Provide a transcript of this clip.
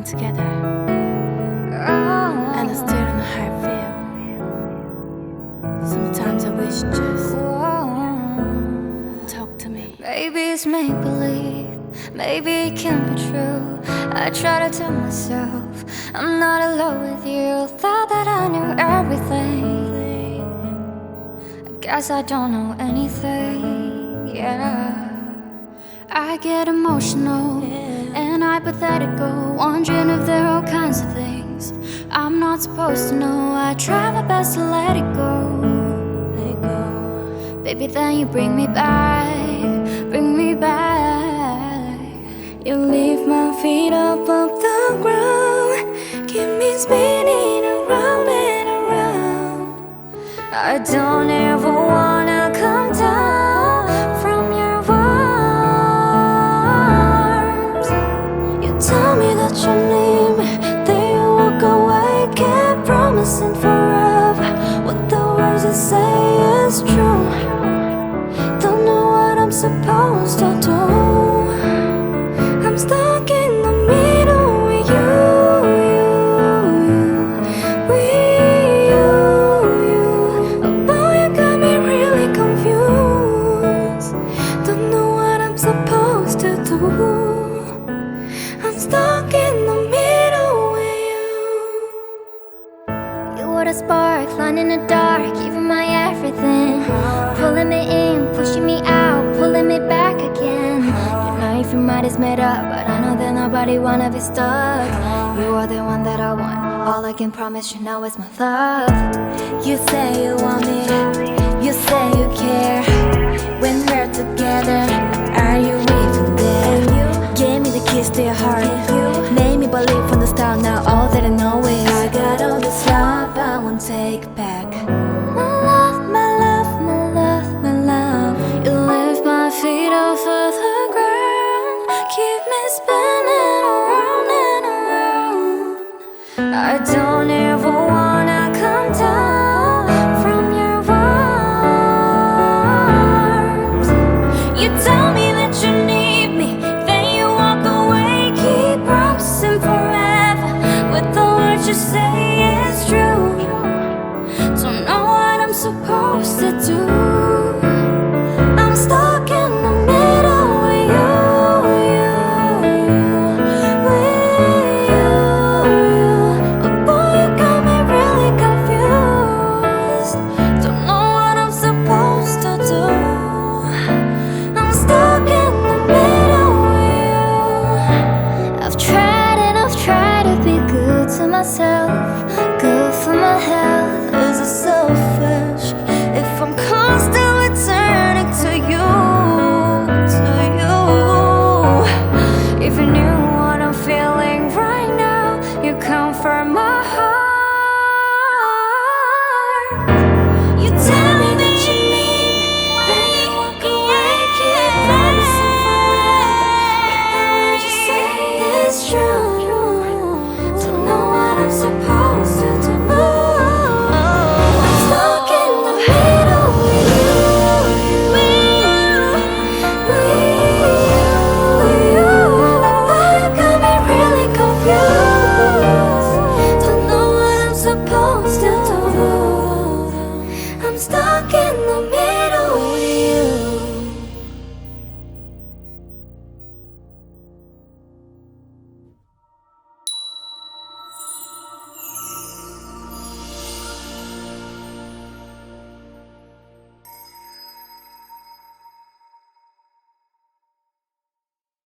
lying together, and I still don't know how I feel. Sometimes I wish just talk to me. Maybe it's make-believe, maybe it can't be true. I try to tell myself I'm not alone with you. Thought that I knew everything, I guess I don't know anything, yeah. I get emotional and hypothetical, wondering if there are all kinds of things I'm not supposed to know. I try my best to let it go, baby, then you bring me back, bring me back. You leave my feet up off the ground, keep me spinning around and around. I don't ever wanna come down from your arms. You tell me that you need me, then you walk away. Keep promising forever what the words you say is true. Don't know what I'm supposed to do. I'm stuck in the middle with you, Oh boy, you got me really confused. Don't know what I'm supposed to do. I'm stuck in the middle with you. You were the spark, flying in the dark, giving my everything, pulling me in, pushing me out, pulling me back again. You know if your mind is made up, but I know that nobody wanna be stuck. You are the one that I want, all I can promise you now is my love. You say you want me, you say you care. When we're together, are you even there? You gave me the keys to your heart. You made me believe from the start. Now all that I know is I got all this love I won't take back. My love, my love, my love, my love. You lift my feet off of the ground, keep me spinning around and around. I don't